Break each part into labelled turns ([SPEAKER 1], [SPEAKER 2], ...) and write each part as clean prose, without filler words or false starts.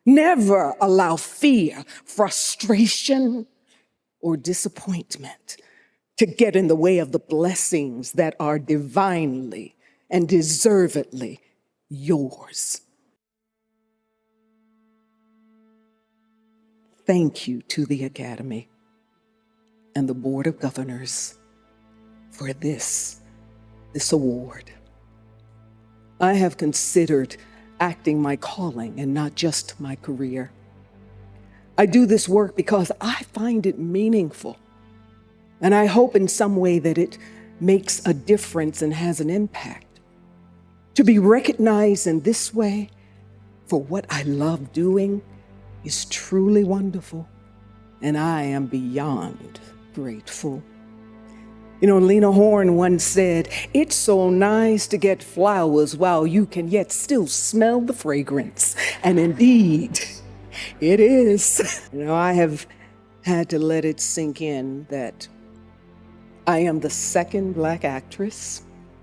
[SPEAKER 1] Never allow fear, frustration, or disappointment to get in the way of the blessings that are divinely and deservedly yours. Thank you to the Academy and the Board of Governors for this award. I have considered acting my calling and not just my career. I do this work because I find it meaningful, and I hope in some way that it makes a difference and has an impact. To be recognized in this way for what I love doing is truly wonderful, and I am beyond grateful. You know, Lena Horne once said, "It's so nice to get flowers while you can yet still smell the fragrance." And indeed, it is. You know, I have had to let it sink in that I am the second Black actress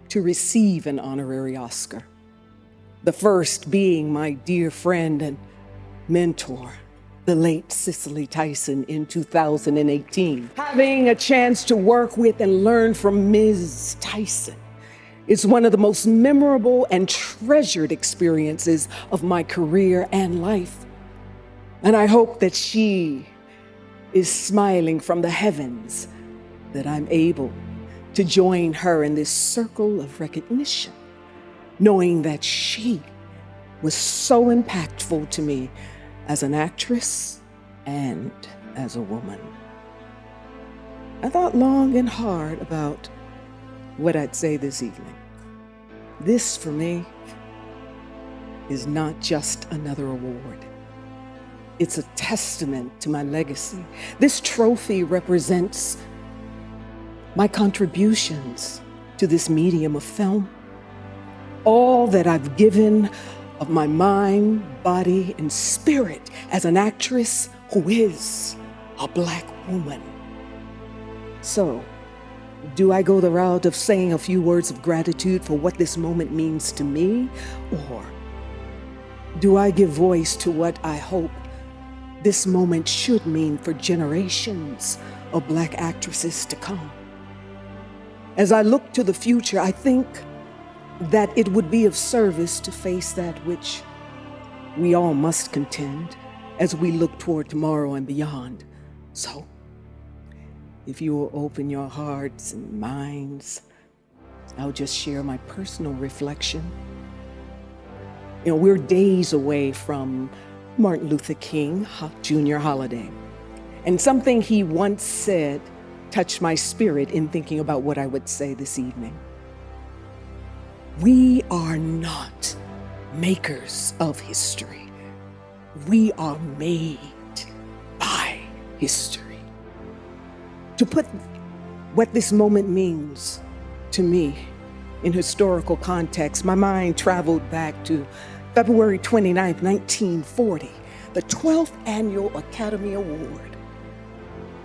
[SPEAKER 1] to receive an honorary Oscar. The first being my dear friend and mentor, the late Cicely Tyson, in 2018. Having a chance to work with and learn from Ms. Tyson is one of the most memorable and treasured experiences of my career and life. And I hope that she is smiling from the heavens that I'm able to join her in this circle of recognition, knowing that she was so impactful to me as an actress and as a woman. I thought long and hard about what I'd say this evening. This, for me, is not just another award. It's a testament to my legacy. This trophy represents my contributions to this medium of film, all that I've given of my mind, body, and spirit as an actress who is a Black woman. So, do I go the route of saying a few words of gratitude for what this moment means to me? Or do I give voice to what I hope this moment should mean for generations of Black actresses to come? As I look to the future, I think that it would be of service to face that which we all must contend as we look toward tomorrow and beyond. So, if you will open your hearts and minds, I'll just share my personal reflection. You know, we're days away from Martin Luther King Jr. holiday, and something he once said touched my spirit in thinking about what I would say this evening. We are not makers of history. We are made by history. To put what this moment means to me in historical context, my mind traveled back to February 29th, 1940, the 12th Annual Academy Award.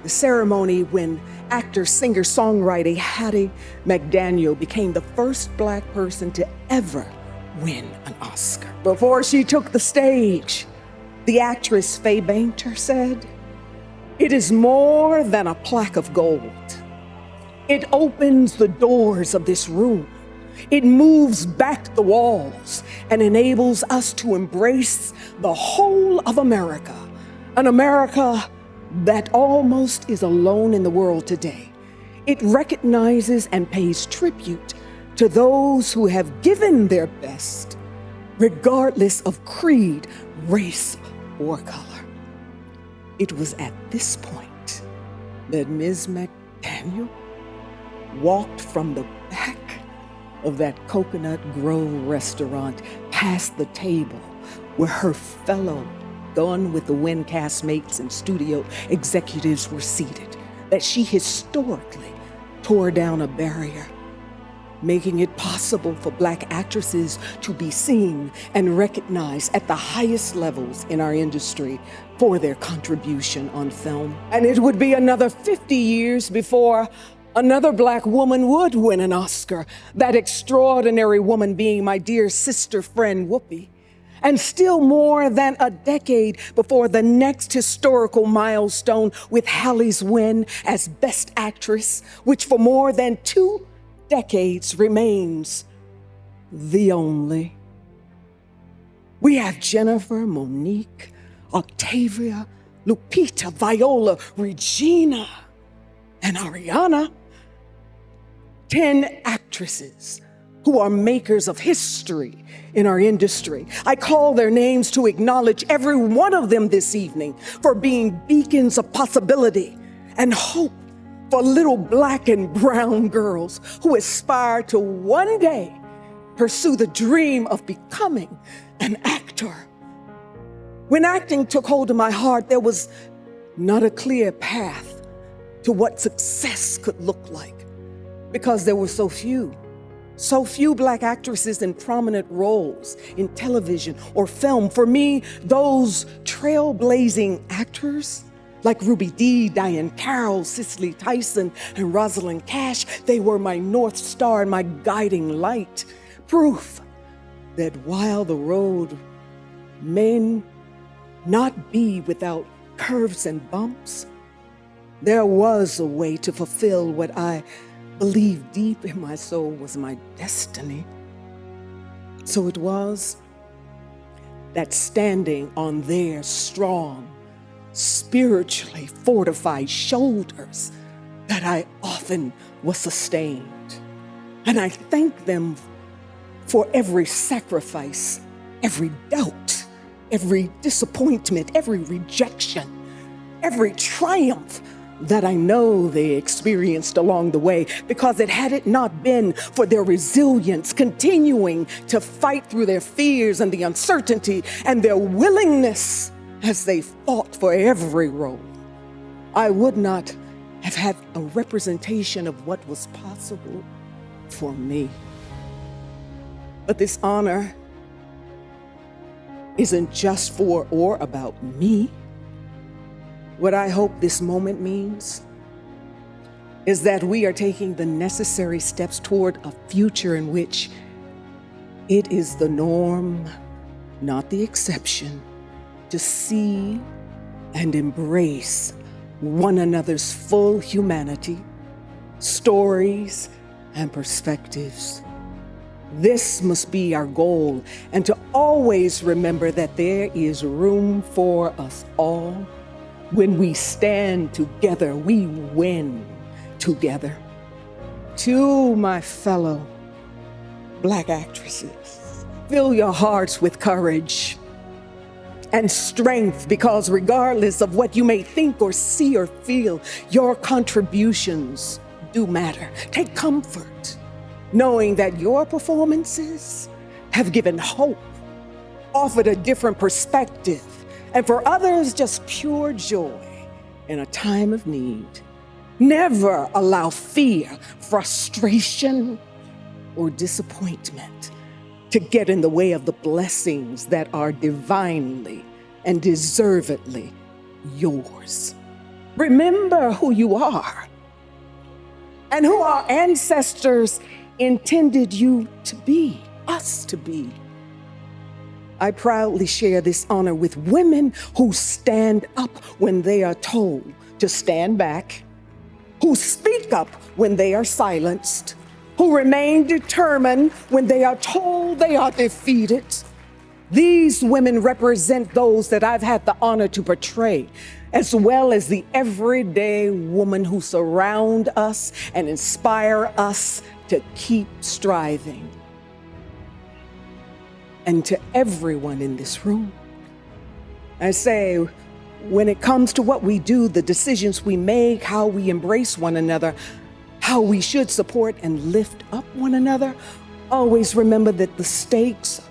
[SPEAKER 1] The ceremony when actor, singer, songwriter Hattie McDaniel became the first Black person to ever win an Oscar. Before she took the stage, the actress Faye Bainter said, "It is more than a plaque of gold. It opens the doors of this room. It moves back the walls and enables us to embrace the whole of America, an America that almost is alone in the world today. It recognizes and pays tribute to those who have given their best, regardless of creed, race, or color." It was at this point that Ms. McDaniel walked from the back of that Coconut Grove restaurant past the table where her fellow Gone with the Wind castmates and studio executives were seated, that she historically tore down a barrier, making it possible for Black actresses to be seen and recognized at the highest levels in our industry for their contribution on film. And it would be another 50 years before another Black woman would win an Oscar, that extraordinary woman being my dear sister friend Whoopi. And still more than a decade before the next historical milestone with Halle's win as Best Actress, which for more than 2 decades remains the only. We have Jennifer, Monique, Octavia, Lupita, Viola, Regina, and Ariana. 10 actresses who are makers of history in our industry. I call their names to acknowledge every one of them this evening for being beacons of possibility and hope for little black and brown girls who aspire to one day pursue the dream of becoming an actor. When acting took hold of my heart, there was not a clear path to what success could look like because there were so few black actresses in prominent roles in television or film. For me, those trailblazing actors like Ruby Dee, Diane Carroll, Cicely Tyson, and Rosalind Cash, they were my North Star and my guiding light. Proof that while the road may not be without curves and bumps, there was a way to fulfill what I believed deep in my soul was my destiny. So it was that standing on their strong, spiritually fortified shoulders that I often was sustained. And I thank them for every sacrifice, every doubt, every disappointment, every rejection, every triumph that I know they experienced along the way, because had it not been for their resilience, continuing to fight through their fears and the uncertainty and their willingness as they fought for every role, I would not have had a representation of what was possible for me. But this honor isn't just for or about me. What I hope this moment means is that we are taking the necessary steps toward a future in which it is the norm, not the exception, to see and embrace one another's full humanity, stories, and perspectives. This must be our goal, and to always remember that there is room for us all. When we stand together, we win together. To my fellow Black actresses, fill your hearts with courage and strength, because regardless of what you may think or see or feel, your contributions do matter. Take comfort knowing that your performances have given hope, offered a different perspective, and for others, just pure joy in a time of need. Never allow fear, frustration, or disappointment to get in the way of the blessings that are divinely and deservedly yours. Remember who you are and who our ancestors intended you to be, us to be. I proudly share this honor with women who stand up when they are told to stand back, who speak up when they are silenced, who remain determined when they are told they are defeated. These women represent those that I've had the honor to portray, as well as the everyday woman who surround us and inspire us to keep striving. And to everyone in this room, I say, when it comes to what we do, the decisions we make, how we embrace one another, how we should support and lift up one another, always remember that the stakes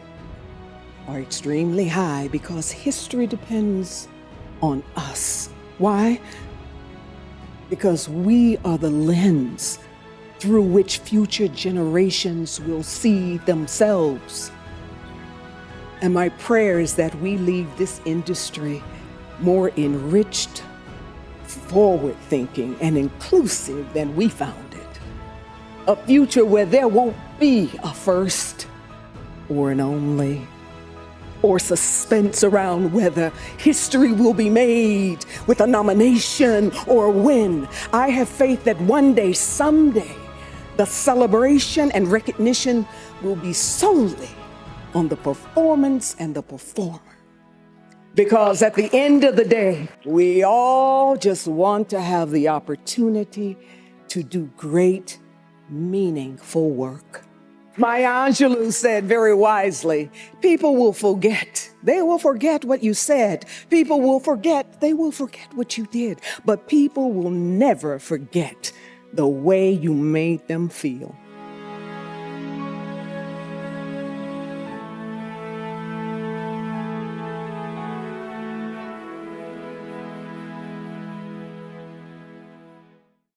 [SPEAKER 1] are extremely high, because history depends on us. Why? Because we are the lens through which future generations will see themselves. And my prayer is that we leave this industry more enriched, forward-thinking, and inclusive than we found it. A future where there won't be a first or an only or suspense around whether history will be made with a nomination or a win. I have faith that one day, someday, the celebration and recognition will be solely on the performance and the performer. Because at the end of the day, we all just want to have the opportunity to do great, meaningful work. Maya Angelou said very wisely, people will forget. They will forget what you said. People will forget. They will forget what you did. But people will never forget the way you made them feel.